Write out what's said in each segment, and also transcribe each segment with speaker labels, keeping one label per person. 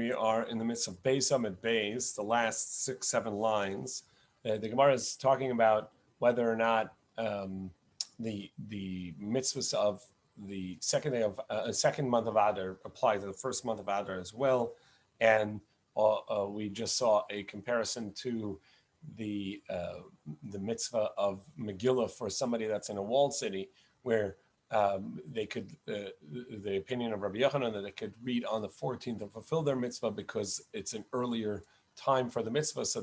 Speaker 1: we are in the midst of Beis Amid Beis, the last 6-7 lines. The Gemara is talking about whether or not the mitzvahs of the second day of second month of Adar apply to the first month of Adar as well, and we just saw a comparison to the mitzvah of Megillah for somebody that's in a walled city, where they could, the opinion of Rabbi Yochanan, that they could read on the 14th and fulfill their mitzvah because it's an earlier time for the mitzvah, so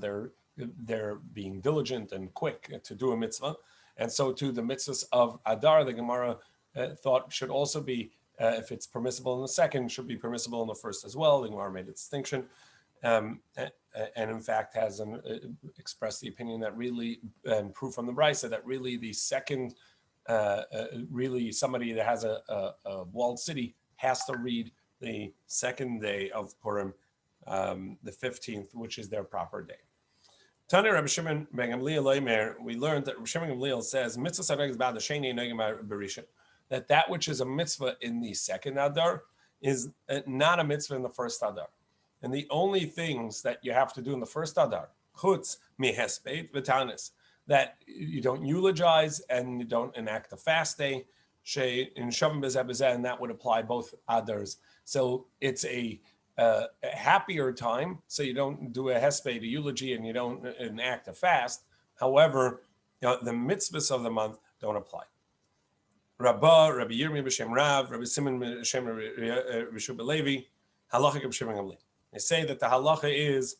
Speaker 1: they're being diligent and quick to do a mitzvah. And so too the mitzvahs of Adar, the Gemara thought should also be, if it's permissible in the second, should be permissible in the first as well. The Gemara made a distinction, and in fact has expressed the opinion that really, and proof from the Brisa, that really the second, really somebody that has a walled city has to read the second day of Purim, the 15th, which is their proper day. Tani Rabbi Shimon ben Gamliel Leimer, we learned that Rabbi Shimon ben Gamliel says, mitzvah sareg is ba'ad hasheni negem b'rishon, that which is a mitzvah in the second Adar is not a mitzvah in the first Adar. And the only things that you have to do in the first Adar, chutz mihesped v'tanis, that you don't eulogize and you don't enact a fast day, in Shavim B'zeh B'zeh, and that would apply both Adars. So it's a happier time, so you don't do a hesped, a eulogy, and you don't enact a fast. However, the mitzvahs of the month don't apply. Rabbi Yirmi b'Shem Rav, Rabbi Simon b'Shem Rishu B'Levi, halacha b'Shem Gamliel. They say that the halacha is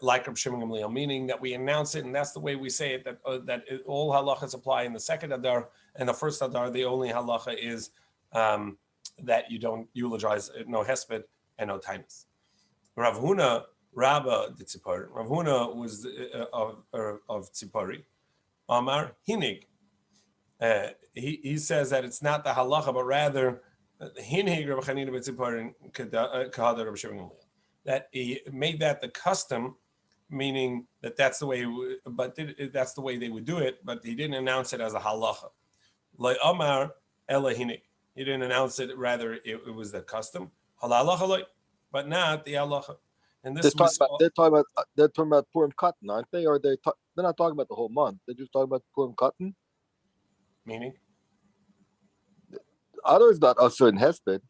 Speaker 1: like Rabbi Shimon Gamliel, meaning that we announce it, and that's the way we say it, that all halachas apply in the second Adar, and the first Adar, the only halacha is that you don't eulogize, no hesped and no tainus. Rav Huna, Rabba de Tzipori, Rav Huna was of Tzipori, Amar Hinig. He says that it's not the halacha, but rather Hinig Rabbi Chanina b'Tzipori kahada Rabbi Shimon Gamliel. That he made that the custom, meaning that that's the way, that's the way they would do it, but he didn't announce it as a halacha. Like Amar Elahinik, he didn't announce it, rather it was the custom, halalacha, but not the halacha. And this they're talking about Purim Katan, aren't they? Or they're not talking about the whole month. They're just talking about Purim Katan. Meaning, Adar is not Asur and Hesped.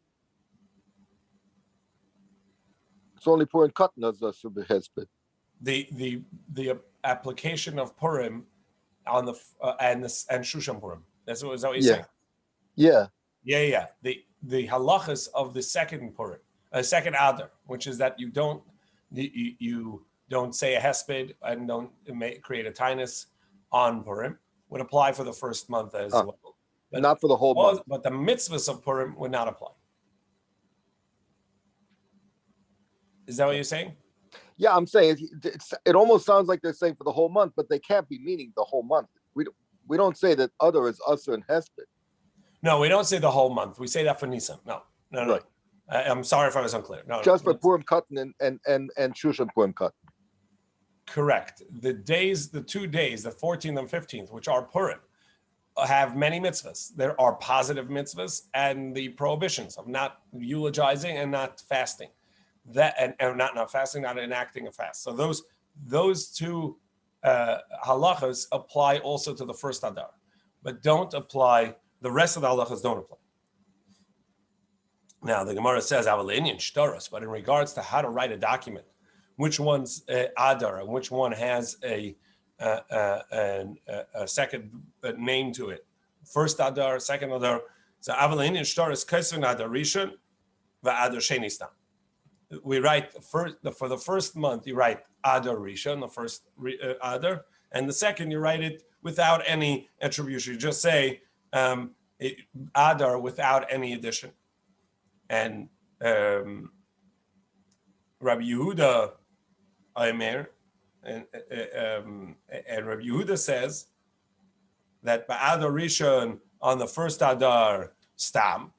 Speaker 1: It's only Purim Katan that's Asur and Hesped. The application of Purim on the and Shushan Purim. Is that what you're saying? Yeah. The halachas of the second Purim, second Adar, which is that you don't say a hesped and don't create a tainus on Purim, would apply for the first month as well. But not for the whole month. But the mitzvahs of Purim would not apply. Is that what you're saying? Yeah, I'm saying it almost sounds like they're saying for the whole month, but they can't be meaning the whole month. We don't say that Adar is Asur and Hesped. No, we don't say the whole month. We say that for Nisan. No. Right. I'm sorry if I was unclear. Just for Purim Katan and Shushan Purim Katan. Correct. The 2 days, the 14th and 15th, which are Purim, have many mitzvahs. There are positive mitzvahs and the prohibitions of not eulogizing and not fasting. That and not fasting, not enacting a fast. So those two halachas apply also to the first Adar, but don't apply. The rest of the halachas don't apply. Now the Gemara says avalinian shtaros, but in regards to how to write a document, which one's Adar and which one has a second name to it, first Adar, second Adar. So avalinian shtaros kaisvin Adar rishon va'Adar sheni stam. We write for the first month, you write Adar Rishon, the first Adar, and the second you write it without any attribution. You just say Adar without any addition. And Rabbi Yehuda Aimer and Rabbi Yehuda says that Adar Rishon on the first Adar Stam.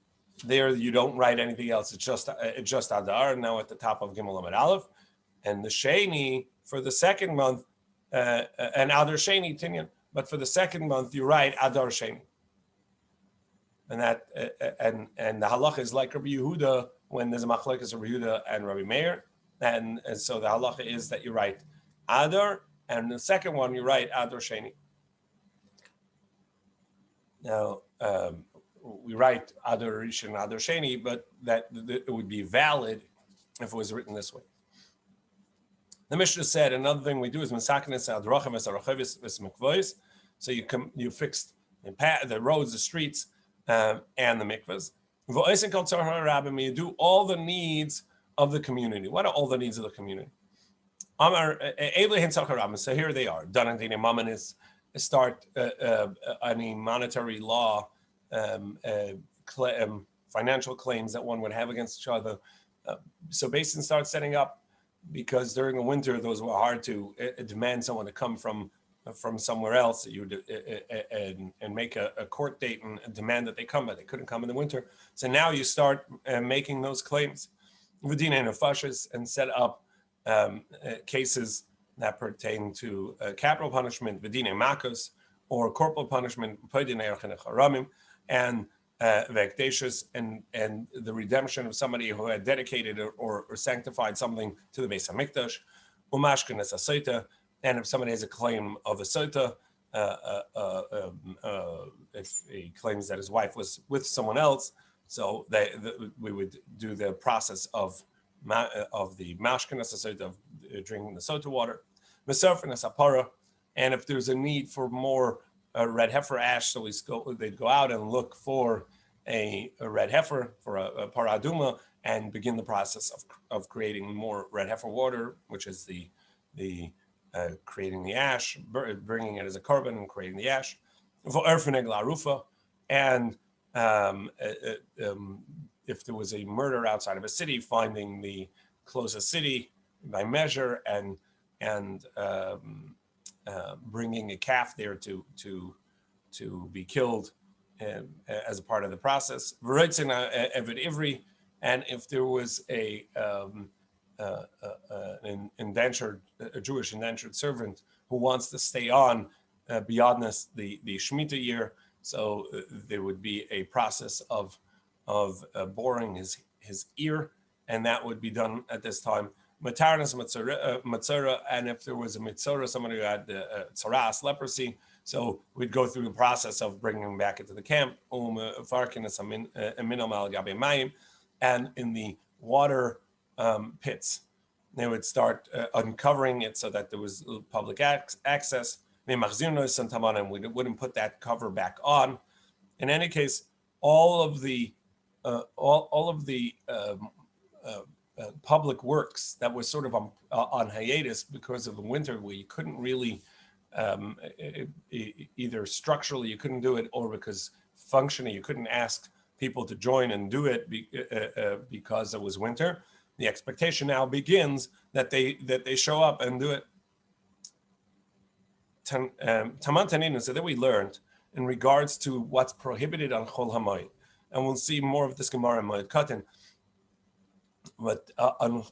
Speaker 1: There you don't write anything else. It's just Adar. Now at the top of Gimel Amud Aleph, and the Sheni for the second month, and Adar Sheni Tinyan. But for the second month you write Adar Sheni, and that and the halacha is like Rabbi Yehuda when there's a machlokes of Rabbi Yehuda and Rabbi Meir. and so the halacha is that you write Adar, and the second one you write Adar Sheni. Now we write Adar Rishon, Adar Sheni, but that it would be valid if it was written this way. The Mishnah said another thing we do is Masakinis Adrachim Esarachavis Vesmikvois. So you fixed the roads, the streets, and the mikvahs. You do all the needs of the community. What are all the needs of the community? So here they are. Start any monetary law, financial claims that one would have against each other. So Basin starts setting up, because during the winter those were hard to demand someone to come from somewhere else. You would and make a court date and demand that they come, but they couldn't come in the winter. So now you start making those claims, and set up cases that pertain to capital punishment, or corporal punishment, and and the redemption of somebody who had dedicated or sanctified something to the Beis Hamikdash, umashkenes asoita, and if somebody has a claim of a soita, if he claims that his wife was with someone else, so we would do the process of the mashkenes asoita, of drinking the sota water, meserfenes apara, and if there's a need for more red heifer ash, so they'd go out and look for a red heifer, for a paraduma, and begin the process of creating more red heifer water, which is the creating the ash, bringing it as a carbon and creating the ash. And if there was a murder outside of a city, finding the closest city by measure and bringing a calf there to be killed as a part of the process. And if there was a Jewish indentured servant who wants to stay on beyond the Shemitah year, so there would be a process of boring his ear, and that would be done at this time. Matarnas Matzara, and if there was a Mitzora, somebody who had tsaras, leprosy, so we'd go through the process of bringing him back into the camp, and in the water pits, they would start uncovering it so that there was public access. And we wouldn't put that cover back on. In any case, all of the public works that was sort of on hiatus because of the winter, where you couldn't really either structurally you couldn't do it, or because functionally you couldn't ask people to join and do it because it was winter. The expectation now begins that they show up and do it. Taman so that we learned in regards to what's prohibited on Chol Hamoed, and we'll see more of this Gemara in Moed Katan. But on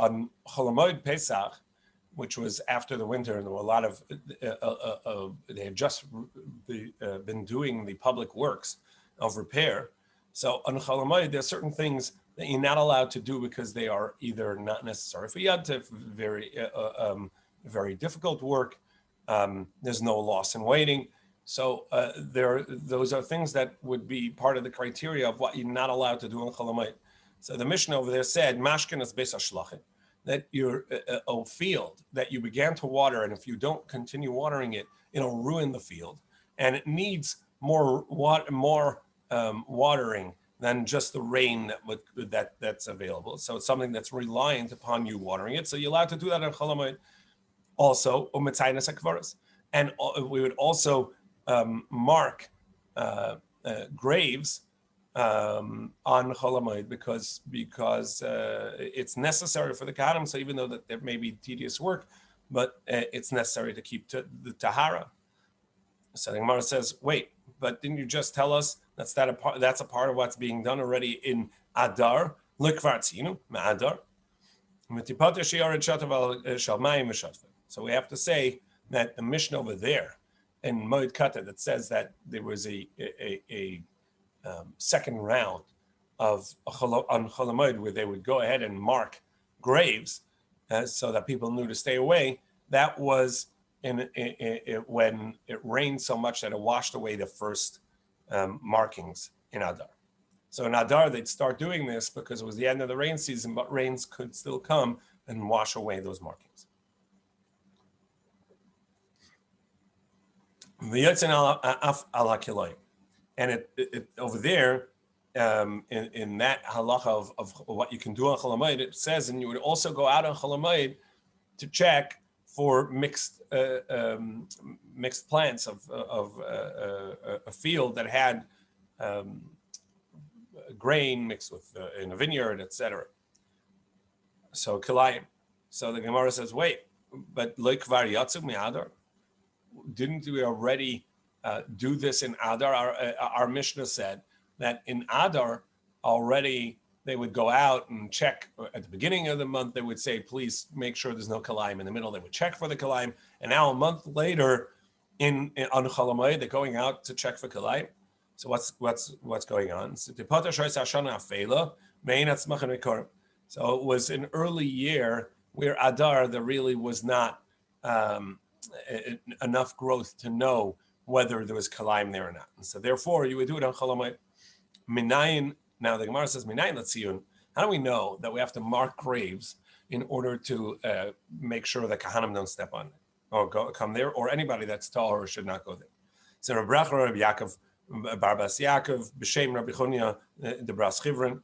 Speaker 1: Chol Hamoed Pesach, which was after the winter, and there were a lot of they had just been doing the public works of repair. So on Chol Hamoed, there are certain things that you're not allowed to do because they are either not necessary for Yad, very difficult work. There's no loss in waiting. So those are things that would be part of the criteria of what you're not allowed to do on Chol Hamoed. So the Mishnah over there said, Mashkenas Beis HaShlachin, that you're a field that you began to water, and if you don't continue watering it, it'll ruin the field, and it needs more watering than just the rain that's available. So it's something that's reliant upon you watering it. So you're allowed to do that on Chol Hamoed. Also, and we would also mark graves on Chol Hamoed because it's necessary for the Kohanim. So even though that there may be tedious work, but it's necessary to keep the Tahara. So the Gemara says, wait, but didn't you just tell us that's a part of what's being done already in Adar? Likvartzinu, Ma'adar. So we have to say that the Mishnah over there in Moed Kata that says that there was a second round on Chol Hamoed where they would go ahead and mark graves, so that people knew to stay away. That was when it rained so much that it washed away the first markings in Adar. So in Adar, they'd start doing this because it was the end of the rain season, but rains could still come and wash away those markings. And it over there, in that halacha of what you can do on Chol Hamoed, it says, and you would also go out on Chol Hamoed to check for mixed plants of a field that had grain mixed with in a vineyard, etc. So kilayim. So the Gemara says, wait, but lo kvar yatzu mi'adar? Didn't we already do this in Adar? Our Mishnah said that in Adar already they would go out and check at the beginning of the month. They would say, please make sure there's no kalayim. In the middle, they would check for the kalayim. And now a month later, on Chol Hamoed, they're going out to check for kalayim. So what's going on? So it was an early year where Adar there really was not enough growth to know whether there was kalayim there or not. And so therefore, you would do it on Chol Hamoed. Minayin. Now the Gemara says, Minayin Latziyun. How do we know that we have to mark graves in order to make sure that Kahanim don't step on it or come there, or anybody that's tall or should not go there? So Rabbi Yaakov, Barbas Yaakov, B'Shem Rabbi Chunya, Debras Chivrin,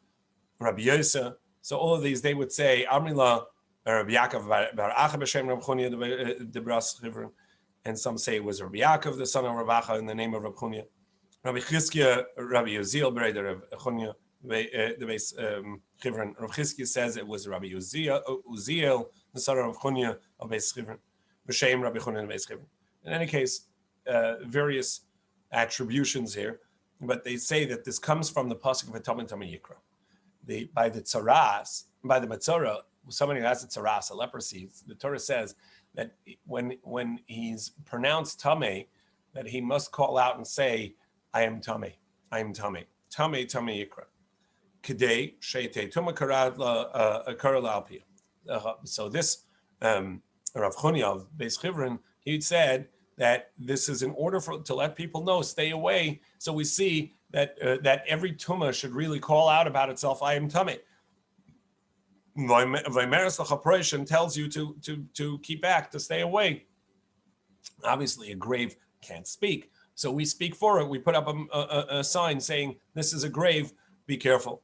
Speaker 1: Rabbi Yosef. So all of these, they would say, Amrila, Rabbi Yaakov, Bar Acha B'Shem Rabbi Chunya, Debras Chivrin. And some say it was Rabbi Yaakov, the son of Rabbi Acha, in the name of Rabbi Chunya. Rabbi Chizkiya, Rabbi Uziel, Bereder of Chunya, the base Chivrin. Rav Chizkiya says it was Rabbi Uziel, the son of Chunya of Beis Chivrin, B'Shem Rabbi Chunya of Beis Chivrin. In any case, various attributions here, but they say that this comes from the pasuk of V'Tamim Tamim Yikra. By the Matzorah, somebody who has a tzaras, a leprosy, the Torah says that when he's pronounced Tameh, that he must call out and say, I am Tameh, I am Tameh, Tameh Tameh Yikra. Kedei Sheitei Tuma Karad Alpia. So this Rav Chunya of Beis Chivrin, he said that this is in order to let people know, stay away. So we see that that every Tuma should really call out about itself, I am Tameh. Vaymeres l'chaproishin tells you to keep back, to stay away. Obviously, a grave can't speak, so we speak for it. We put up a sign saying, this is a grave, be careful.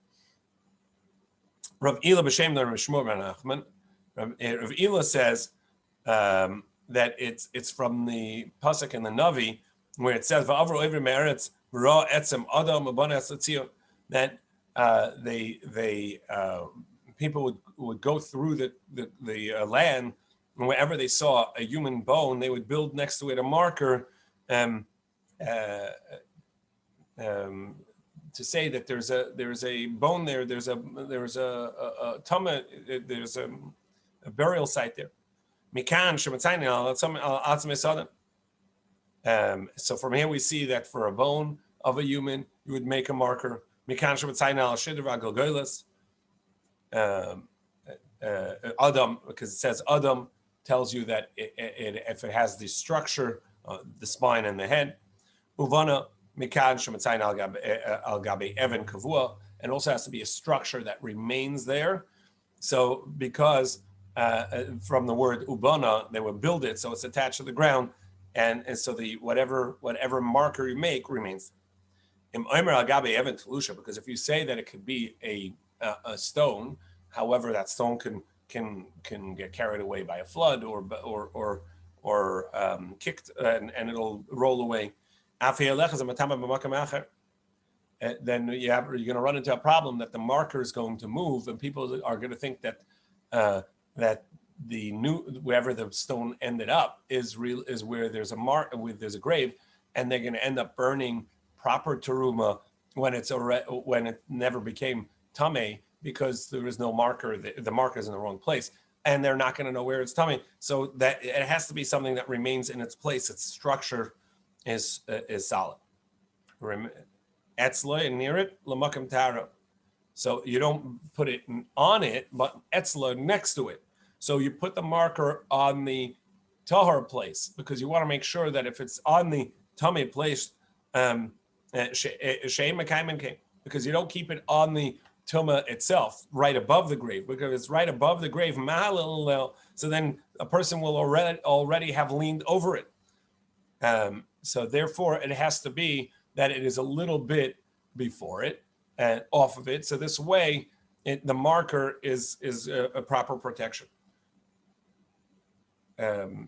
Speaker 1: Rav Ila b'Shem Rav Shmuel ben Nachman. Rav Ila says that it's from the pasuk in the Navi where it says va'avru every me'eretz ra etzem adam abanas latzion, that they people would go through the land, and wherever they saw a human bone, they would build next to it a marker to say that there's a bone there, there's a tama, there's a burial site there. So from here we see that for a bone of a human, you would make a marker. Adam, because it says Adam, tells you that if it has the structure, the spine and the head. Uvana mikan shematzayin al gabi even kavua, and also has to be a structure that remains there. So because from the word ubana, they would build it, so it's attached to the ground, and so the whatever marker you make remains. Im omer al gabi even telusha, because if you say that it could be a stone, however that stone can get carried away by a flood or kicked and it'll roll away. Then you're going to run into a problem that the marker is going to move, and people are going to think that that the new wherever the stone ended up is where there's a grave, and they're going to end up burning proper teruma when it never became tameh, because there is no marker. The marker is in the wrong place, and they're not going to know where it's tameh. So that it has to be something that remains in its place. Its structure is solid. Etzla, and near it, l'makam tara. So you don't put it on it, but etzla next to it. So you put the marker on the tahar place because you want to make sure that if it's on the tummy place, because you don't keep it on the tuma itself, right above the grave, because it's right above the grave. So then a person will already have leaned over it. So therefore, it has to be that it is a little bit before it and off of it. So this way, the marker is a proper protection. Tame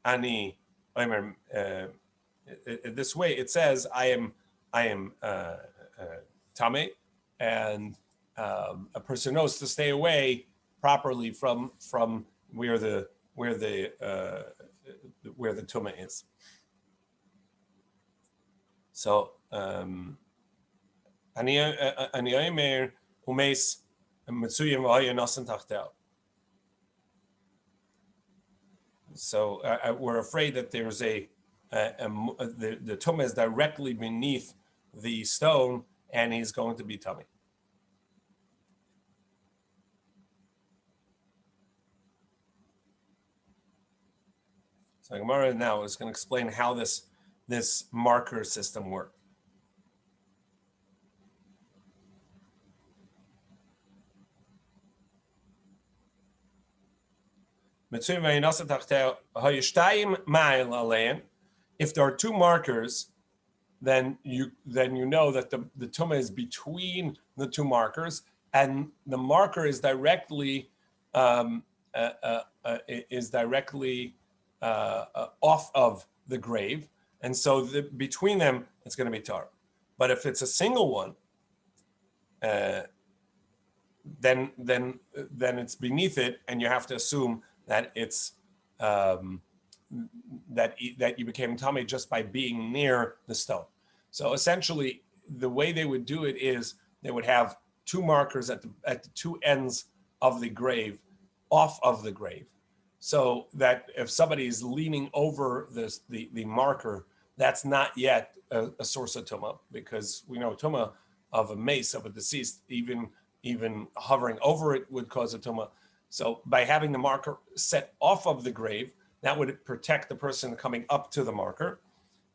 Speaker 1: ani. This way it says I am tame, and a person knows to stay away properly from where the tuma is. So ani omer umeis mitzuyim v'haya nasan tachtel. So we're afraid that there's the tumah is directly beneath the stone, and he's going to be tummy. So Gemara now is going to explain how this marker system works. If there are two markers, then you know that the tumah is between the two markers, and the marker is directly off of the grave, and so between them it's going to be tar. But if it's a single one, then it's beneath it, and you have to assume that it's that you became tummy just by being near the stone. So essentially, the way they would do it is they would have two markers at the two ends of the grave, off of the grave, so that if somebody is leaning over the marker, that's not yet a source of tumah, because we know tumah of a mace of a deceased, even hovering over it would cause a tumah. So by having the marker set off of the grave, that would protect the person coming up to the marker.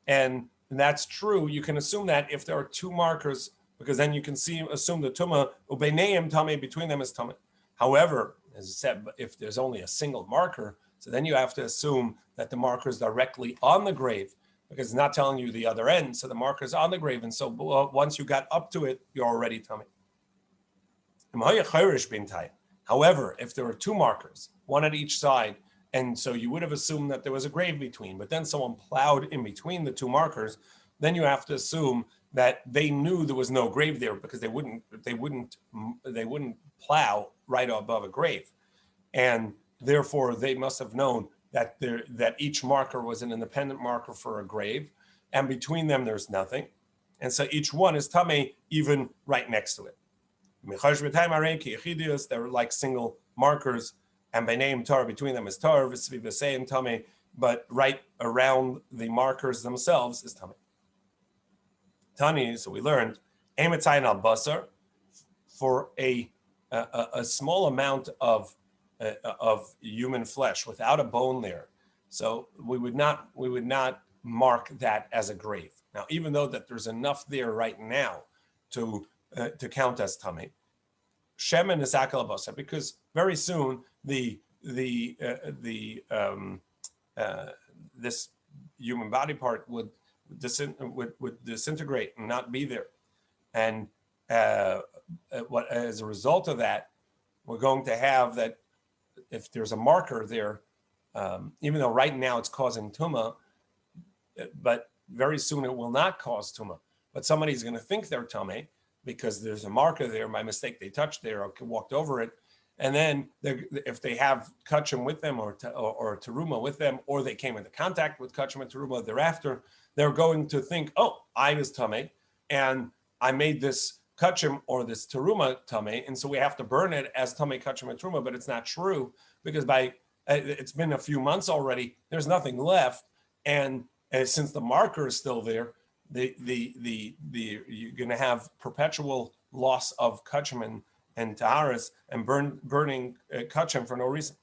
Speaker 1: And that's true. You can assume that if there are two markers, because then you can assume the tumah, ubeineim tameh, between them is tameh. However, as I said, if there's only a single marker, so then you have to assume that the marker is directly on the grave, because it's not telling you the other end. So the marker is on the grave. And so once you got up to it, you're already tameh. However, if there were two markers, one at each side, and so you would have assumed that there was a grave between, but then someone plowed in between the two markers, then you have to assume that they knew there was no grave there, because they wouldn't plow right above a grave, and therefore they must have known that each marker was an independent marker for a grave, and between them there's nothing, and so each one is tameh even right next to it. They're like single markers, and by name tar, between them is tar, tameh, but right around the markers themselves is tameh. Tani, so we learned emetzayin al basar, for a small amount of human flesh without a bone there. So we would not mark that as a grave. Now, even though that there's enough there right now to count as tameh, shemen is akal basar, because very soon this human body part would disintegrate and not be there, and as a result of that, we're going to have that if there's a marker there, even though right now it's causing tumah, but very soon it will not cause tumah. But somebody's going to think they're tameh because there's a marker there. By mistake, they touched there or walked over it. And then if they have kachim with them or teruma with them, or they came into contact with kachim and teruma thereafter, they're going to think, oh, I was tameh, and I made this kachim or this teruma tameh, and so we have to burn it as tameh, kachim, and teruma. But it's not true, because it's been a few months already. There's nothing left, and since the marker is still there, you're going to have perpetual loss of kachim and taharas and burning kachim for no reason.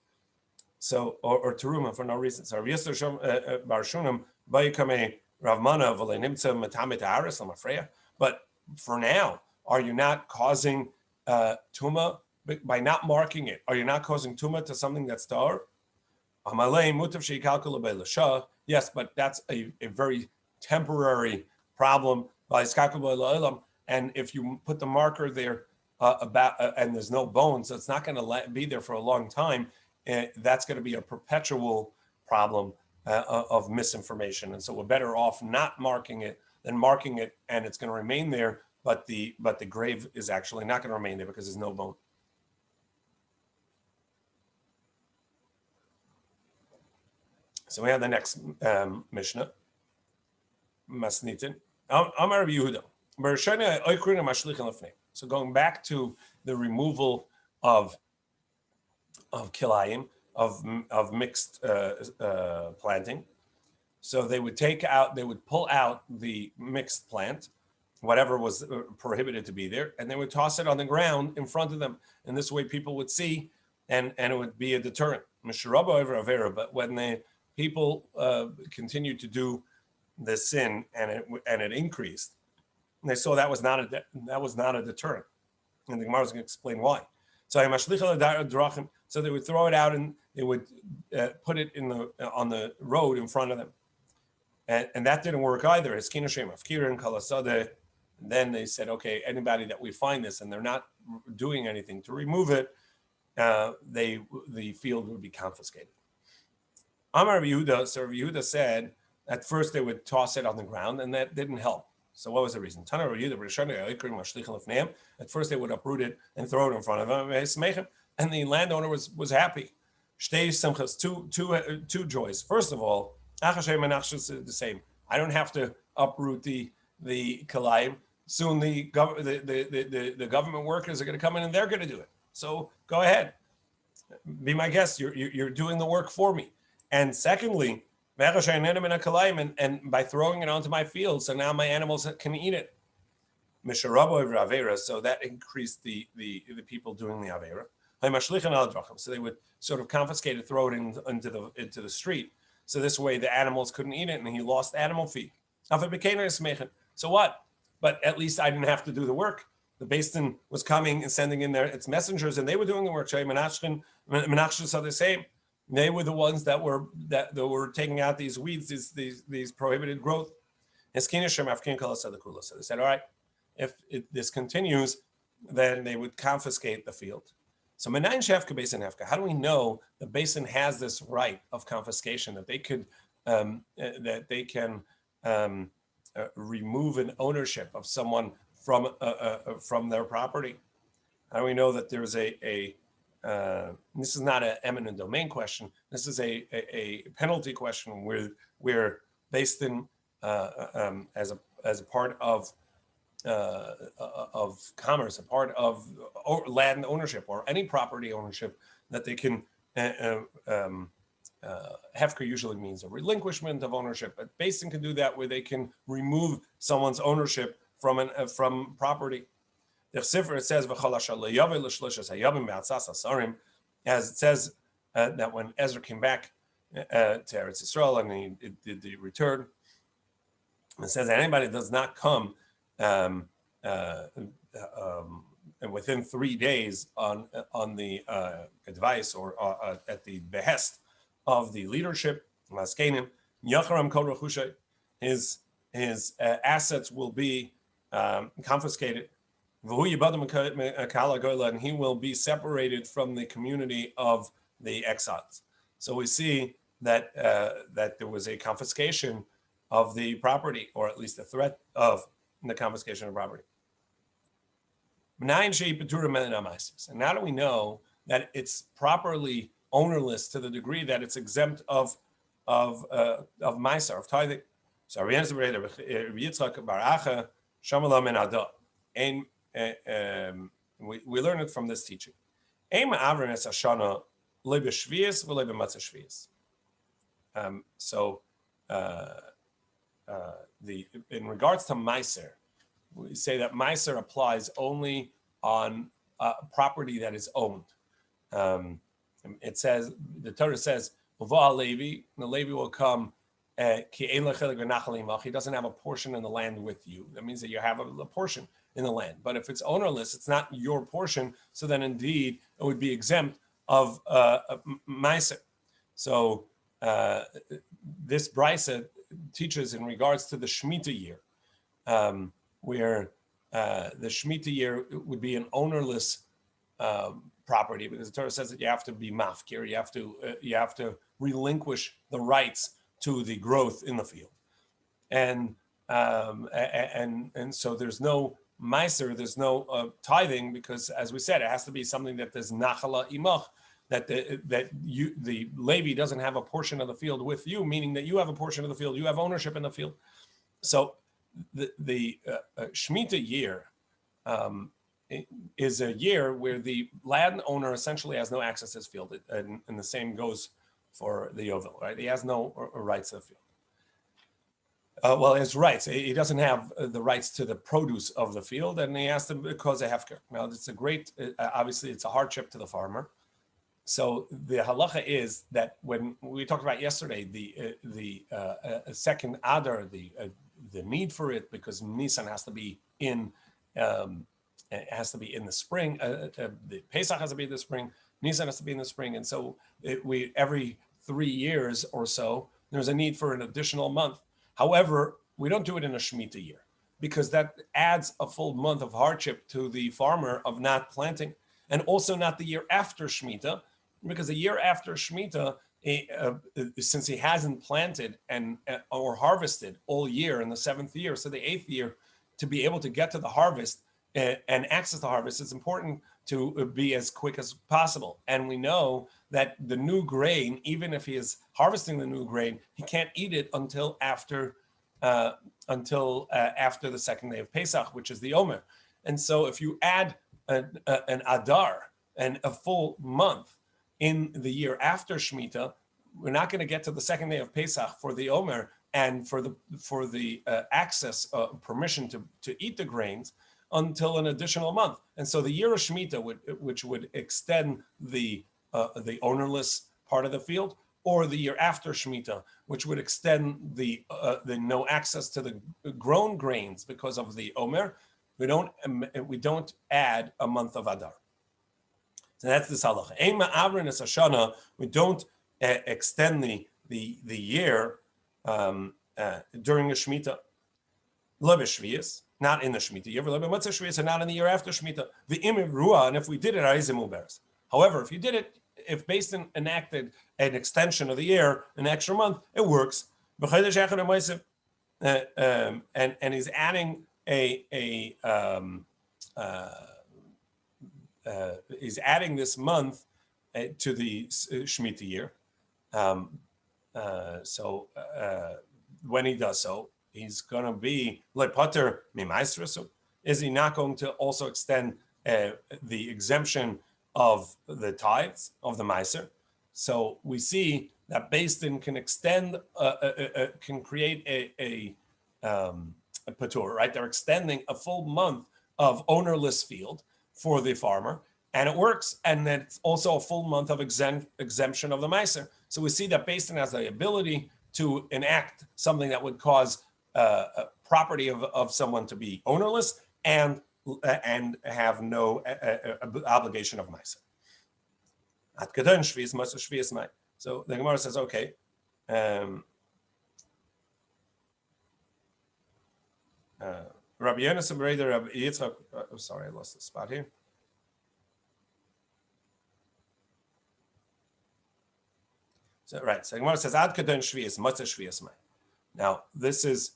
Speaker 1: So or teruma for no reason. So Rav Yisrael Bar Shunem Bayikame Rav Mana V'Lenimtza Matamet Taharas Lamafreya. But for now, are you not causing tuma by not marking it? Are you not causing tuma to something that's tahor? Yes, but that's a very temporary problem. And if you put the marker there and there's no bones, so it's not going to be there for a long time. That's going to be a perpetual problem of misinformation. And so we're better off not marking it than marking it, and it's going to remain there. But the grave is actually not going to remain there because there's no bone. So we have the next Mishnah. Masnitin. Amar Yehuda. So going back to the removal of kilayim, of mixed planting. So they would pull out the mixed plant, whatever was prohibited to be there, and they would toss it on the ground in front of them. And this way people would see, and it would be a deterrent. But when the people continued to do the sin and it increased, and they saw that was not a deterrent. And the Gemara is going to explain why. So they would throw it out and they would put it on the road in front of them, and that didn't work either. And then they said, okay, anybody that we find this and they're not doing anything to remove it, the field would be confiscated. Amar Yehuda, so Yehuda said at first they would toss it on the ground, and that didn't help. So what was the reason? At first they would uproot it and throw it in front of them, and the landowner was happy. Two joys. First of all, the same. I don't have to uproot the kalayim. Soon the government workers are going to come in and they're going to do it. So go ahead, be my guest. You're doing the work for me. And secondly, and by throwing it onto my field, so now my animals can eat it. So that increased the people doing the avera. So they would sort of confiscate it, throw it into the street. So this way the animals couldn't eat it, and he lost animal feed. So what? But at least I didn't have to do the work. The Beis Din was coming and sending in its messengers, and they were doing the work. Menachshon are the same. They were the ones that were taking out these weeds, these prohibited growth. So they said, all right, if this continues, then they would confiscate the field. So how do we know the Beis Din has this right of confiscation, that they could can remove an ownership of someone from their property? How do we know that there's this is not an eminent domain question. This is a penalty question where Beis Din as a part of commerce, a part of land ownership or any property ownership, that they can hefker usually means a relinquishment of ownership, but Beis Din can do that where they can remove someone's ownership from property. The Sefer, it says, as it says that when Ezra came back to Eretz Yisrael and he did the return, it says that anybody does not come within 3 days on the advice or at the behest of the leadership, his assets will be confiscated, and he will be separated from the community of the exiles. So we see that there was a confiscation of the property, or at least a threat of the confiscation of property. And now do we know that it's properly ownerless to the degree that it's exempt of Meiser, of tithing. So we learn it from this teaching. in regards to Meiser, we say that Meiser applies only on property that is owned. It says, the Torah says, Levi, the Levi will come, he doesn't have a portion in the land with you. That means that you have a portion in the land. But if it's ownerless, it's not your portion, so then indeed it would be exempt of Meiser. So this Brisa teaches in regards to the Shemitah year, where the Shemitah year would be an ownerless property, because the Torah says that you have to be mafkir, you have to relinquish the rights to the growth in the field, and so there's no meiser, there's no tithing, because as we said, it has to be something that there's nachala imach, that the Levi doesn't have a portion of the field with you, meaning that you have a portion of the field, you have ownership in the field. So the Shemitah year is a year where the landowner essentially has no access to his field, and the same goes for the Yovel, right? He has no rights to the field. Well, his rights, he doesn't have the rights to the produce of the field, and he has to cause a hefker. Now, it's a great, obviously, it's a hardship to the farmer. So the halacha is that when we talked about yesterday, the second Adar, the need for it, because Nisan has to be in the spring, the Pesach has to be in the spring, Nisan has to be in the spring, and so we every 3 years or so there's a need for an additional month. However, we don't do it in a Shemitah year, because that adds a full month of hardship to the farmer of not planting, and also not the year after Shemitah, because the year after Shemitah, since he hasn't planted or harvested all year in the 7th year, so the 8th year, to be able to get to the harvest and access the harvest, it's important to be as quick as possible. And we know that the new grain, even if he is harvesting the new grain, he can't eat it until after the second day of Pesach, which is the Omer. And so if you add an Adar and a full month in the year after Shemitah, we're not going to get to the second day of Pesach for the Omer and for the access permission to eat the grains until an additional month. And so the year of Shemitah, which would extend the ownerless part of the field, or the year after Shemitah, which would extend the no access to the grown grains because of the Omer, we don't add a month of Adar. So that's the halacha. We don't extend the year during the Shemitah. Not in the Shemitah year, and not in the year after Shemitah. The imim ruah, and if we did it, however, if you did it, if based on enacted an extension of the year, an extra month, it works. And he's adding he's adding this month to the Shemitah year. So when he does so, he's going to be lepater mimaisrasu. Is he not going to also extend the exemption of the tithes of the meiser? So we see that Beis Din can extend, can create a patur, right? They're extending a full month of ownerless field for the farmer, and it works. And then it's also a full month of exemption of the meiser. So we see that Beis Din has the ability to enact something that would cause a property of someone to be ownerless and have no obligation of meiser. So the Gemara says, okay. Rabbi Yonas and Rabbi Yitzchak. Sorry, I lost the spot here. So right, so the Gemara says, "Ad kadon shvius, matzah shvius mai." Now, this is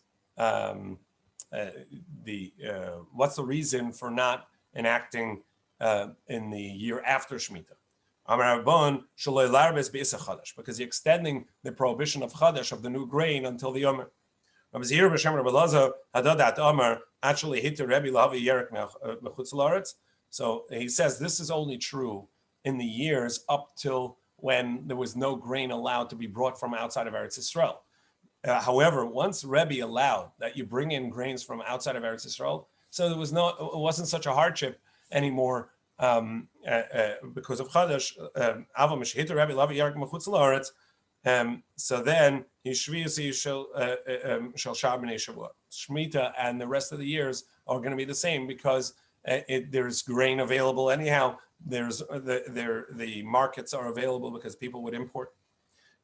Speaker 1: what's the reason for not enacting in the year after Shemitah? Because you're extending the prohibition of Chadash, of the new grain, until the Omer. So he says this is only true in the years up till when there was no grain allowed to be brought from outside of Eretz Yisrael. However, once Rebbe allowed that you bring in grains from outside of Eretz Yisrael, so it wasn't such a hardship anymore because of Chadash. So then Shemitah and the rest of the years are going to be the same because there's grain available anyhow. There's the markets are available because people would import.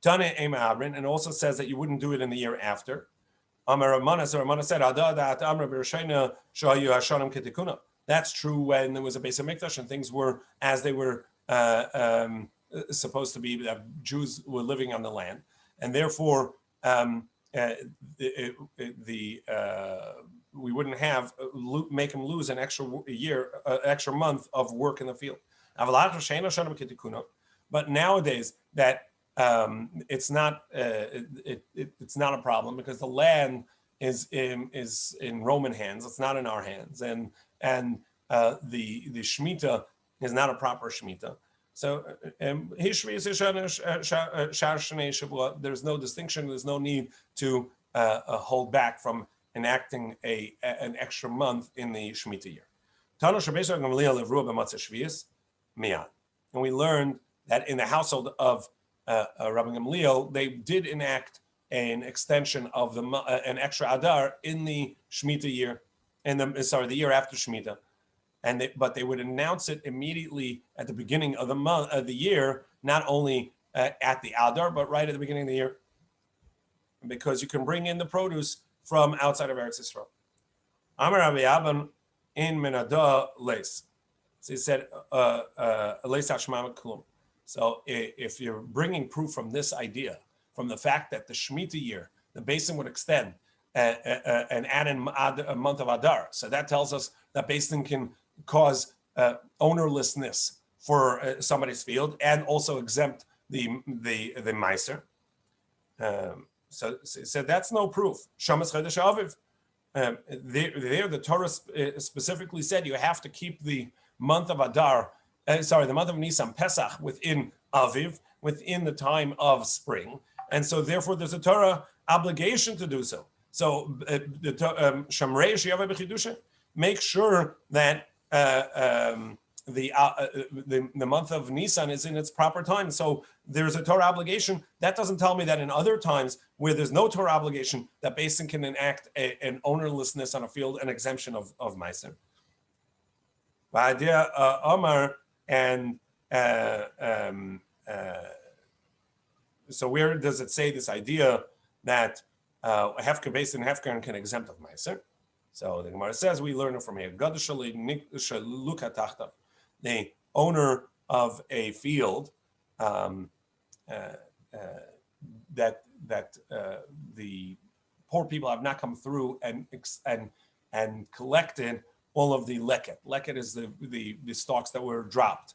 Speaker 1: Tane Ema Abrin, and also says that you wouldn't do it in the year after. Amar Ramana said, that's true when there was a Beis Hamikdash and things were as they were supposed to be, that Jews were living on the land, and therefore we wouldn't have make them lose an extra year, extra month of work in the field. But nowadays that it's not it's not a problem because the land is in Roman hands. It's not in our hands, and the Shemitah is not a proper Shemitah. So there's no distinction. There's no need to hold back from enacting an extra month in the Shemitah year. And we learned that in the household of Rabbi Gamliel, they did enact an extension of an extra Adar in the Shemitah year, the year after Shemitah, but they would announce it immediately at the beginning of the month of the year, not only at the Adar, but right at the beginning of the year, because you can bring in the produce from outside of Eretz Yisrael. Amar Rabbi Abban in Menada Leis. So he said, Leis Hashmam Klum. So if you're bringing proof from this idea, from the fact that the Shemitah year, the basin would extend and add in a month of Adar, so that tells us that basin can cause ownerlessness for somebody's field and also exempt the Meiser. So that's no proof. Shamas Chodesh Aviv. There the Torah specifically said you have to keep the month of Adar, the month of Nisan, Pesach, within Aviv, within the time of spring. And so therefore there's a Torah obligation to do so. So Shamrei Sheyaveh B'Chidusha, make sure that the month of Nisan is in its proper time. So there's a Torah obligation. That doesn't tell me that in other times where there's no Torah obligation, that basin can enact an ownerlessness on a field, an exemption of Meiser. Idea Omar and so where does it say this idea that Hefker basin Hefker can exempt of Meiser? So the Gemara says we learn it from here. The owner of a field that the poor people have not come through and collected all of the leket. Leket is the stalks that were dropped.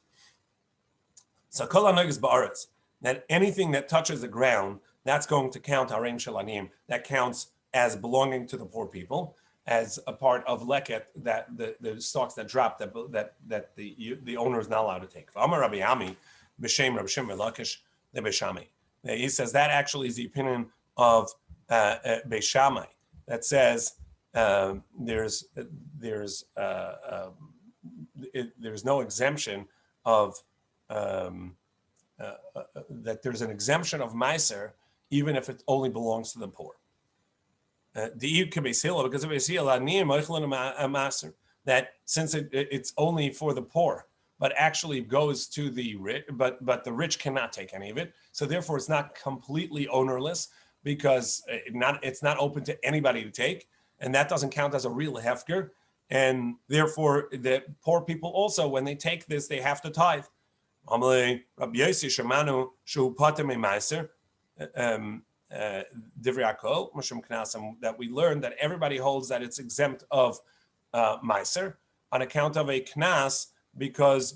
Speaker 1: So kol hanogas ba'aretz, that anything that touches the ground, that's going to count hareim shel aniyim. That counts as belonging to the poor people, as a part of leket, that the stalks that drop that the owner is not allowed to take. Amar Rabbi Ami b'shem Rabbi Shimon Lakish the Beishami. He says that actually is the opinion of Beishamai that says there's no exemption of that there's an exemption of Meiser even if it only belongs to the poor. Because of that since it's only for the poor, but actually goes to the rich, but the rich cannot take any of it. So therefore, it's not completely ownerless because it's not open to anybody to take, and that doesn't count as a real hefker. And therefore, the poor people also, when they take this, they have to tithe. That we learned that everybody holds that it's exempt of Meiser on account of a knas, because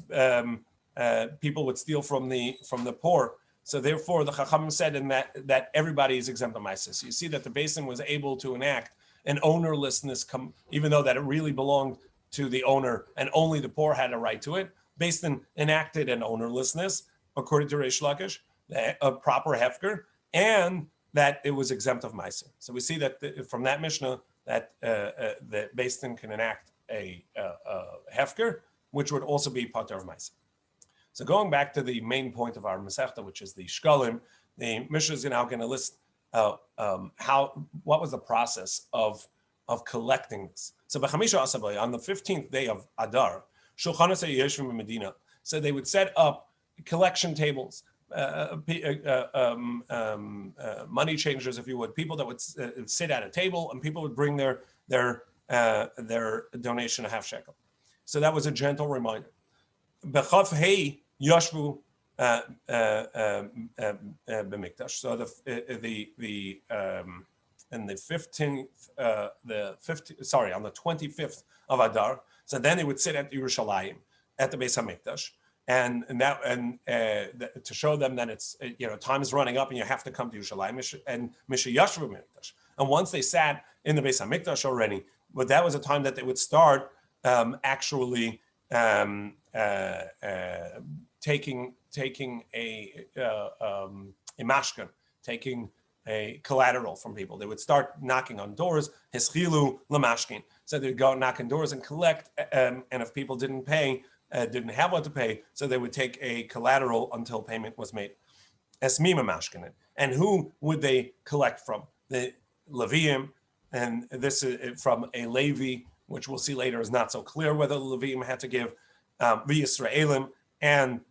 Speaker 1: people would steal from the poor. So therefore, the Chachamim said in that everybody is exempt of Meiser. So you see that the basin was able to enact an ownerlessness, even though that it really belonged to the owner and only the poor had a right to it. Basin enacted an ownerlessness according to Reish Lakish, a proper hefker, and that it was exempt of Meiser. So we see that from that Mishnah that the Beis Din can enact a hefker, which would also be part of Meiser. So going back to the main point of our Masechta, which is the Shekalim, the Mishnah is now going to list what was the process of collecting this. So b'chamisha asabay, on the 15th day of Adar, Shulchan Yeshvim in Medina, so they would set up collection tables, money changers, if you would, people that would sit at a table, and people would bring their donation, a half shekel. So that was a gentle reminder. B'chav Hey Yashvu b'mikdash. So on the 25th of Adar. So then they would sit at Yerushalayim at the Beis Hamikdash, and to show them that it's time is running up and you have to come to Yerushalayim and Misha Yashvu b'mikdash. And once they sat in the Beis Hamikdash already, but that was a time that they would start actually taking a mashkan, taking a collateral from people. They would start knocking on doors, hischilu lamashkin. So they'd go knock on doors and collect, and if people didn't have what to pay, so they would take a collateral until payment was made. Esmima mashkin. And who would they collect from? The Leviim, and this is from a Levi, which we'll see later is not so clear whether the Leviim had to give, V'Yisraelim, and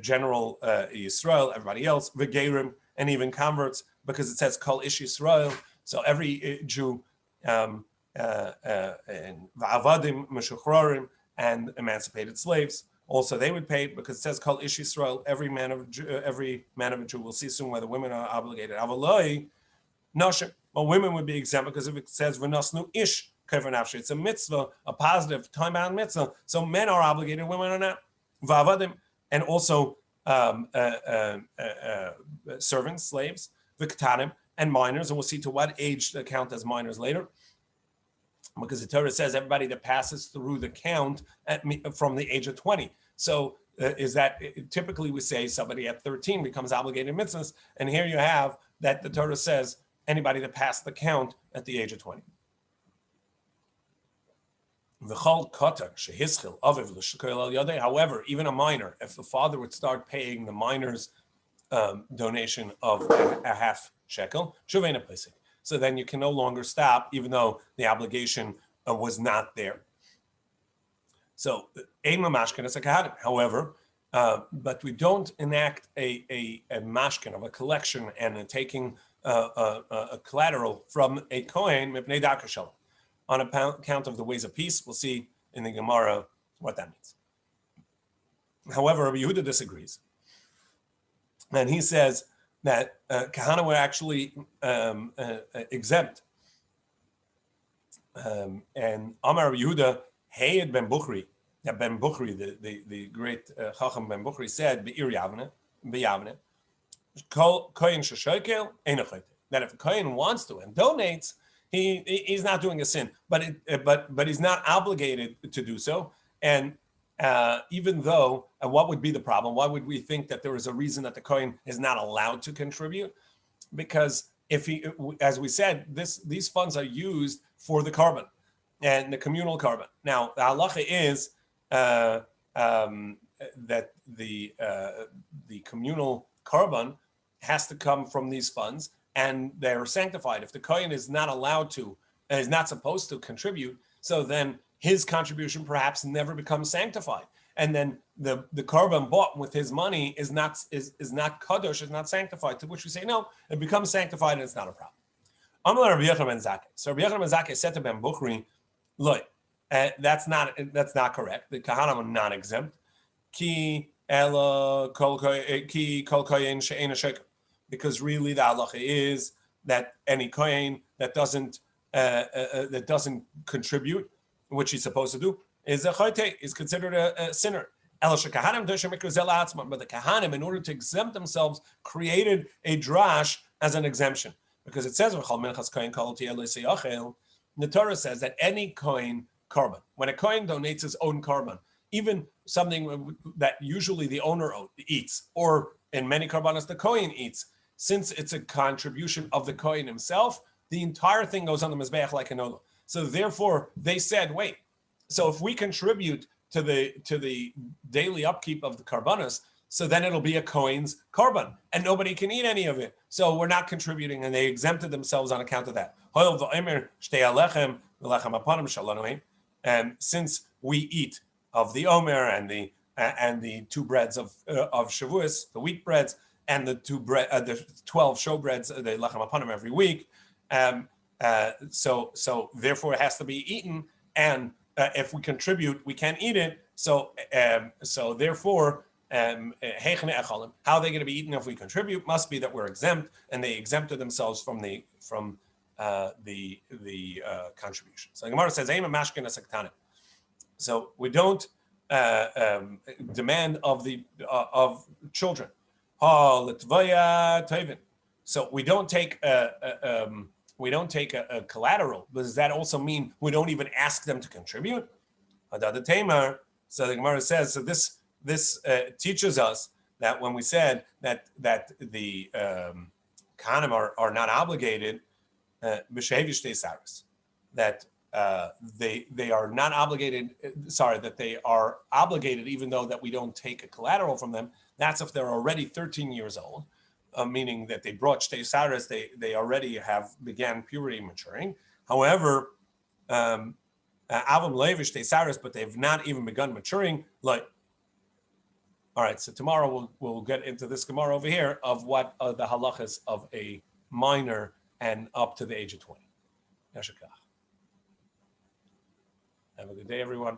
Speaker 1: general Yisrael, everybody else, V'Gerim, and even converts, because it says Kol Ish Yisrael. So every Jew, and Va'avadim, Meshuchrorim, and emancipated slaves, also they would pay, because it says Kol Ish Yisrael, every man of a Jew. We'll see soon whether women are obligated. Avaloi, Noshim. Well, women would be exempt, because if it says V'Nosnu Ish, it's a mitzvah, a positive time-bound mitzvah. So men are obligated, women are not. Va'avadim, and also servants, slaves, v'ktanim, and minors. And we'll see to what age they count as minors later, because the Torah says everybody that passes through the count from the age of 20. So is that typically we say somebody at 13 becomes obligated mitzvahs, and here you have that the Torah says anybody that passed the count at the age of 20. However, even a minor, if the father would start paying the minor's donation of a half shekel, so then you can no longer stop, even though the obligation was not there. So, however, but we don't enact a mashkin of a collection and taking a collateral from a kohen mipnei dakar on account of the ways of peace. We'll see in the Gemara what that means. However, Rabbi Yehuda disagrees. And he says that Kahana were actually exempt. And Amar Rabbi Yehuda, Hayed ben Bukhri, Ben Bukhri, the great Chacham Ben Bukhri said, Be'ir Yavne, Kohen Sheshokel, Einochayte. That if a Kohen wants to and donates, he's not doing a sin, but he's not obligated to do so. And even though, what would be the problem? Why would we think that there is a reason that the Kohen is not allowed to contribute? Because if he, as we said, these funds are used for the carbon and the communal carbon. Now, the halacha is that the communal carbon has to come from these funds, and they're sanctified. If the Kohen is not allowed to, is not supposed to contribute, so then his contribution perhaps never becomes sanctified. And then the carbon bought with his money is not kadosh, is not sanctified, to which we say, no, it becomes sanctified and it's not a problem. Rabbi Yochanan ben Zakkai. So Rabbi Yochanan ben Zakkai said to Ben Bukhri, look, that's not correct. The Kahanim are not exempt. Ki ela kol kohen she'ena shekel. Because really the halacha is that any kohen that doesn't contribute, which he's supposed to do, is a chayte, is considered a sinner. But the Kahanim, in order to exempt themselves, created a drash as an exemption. Because it says, the Torah says that any kohen carbon, when a kohen donates his own carbon, even something that usually the owner eats, or in many karbanos the kohen eats, since it's a contribution of the Kohen himself, the entire thing goes on the Mizbeach like an Olah. So therefore, they said, wait, so if we contribute to the daily upkeep of the Karbanos, so then it'll be a Kohen's Karban, and nobody can eat any of it. So we're not contributing, and they exempted themselves on account of that. And since we eat of the Omer and the two breads of Shavuos, the wheat breads, and the 12 showbreads, the lechem apanim every week, so therefore it has to be eaten, and if we contribute, we can eat it. So therefore, how are they going to be eaten if we contribute? Must be that we're exempt, and they exempted themselves from the contribution. So the Gemara says, so we don't demand of children. So we don't take a collateral. Does that also mean we don't even ask them to contribute? So the Gemara says, so this teaches us that when we said that the Kahanim are not obligated, that they are not obligated. That they are obligated, even though that we don't take a collateral from them. That's if they're already 13 years old, meaning that they brought Shtei Saras, they already began puberty maturing. However, Avam Levish Shtei Saras, but they've not even begun maturing. Like, all right, so tomorrow we'll get into this Gemara over here of what are the halachas of a minor and up to the age of 20. Have a good day, everyone.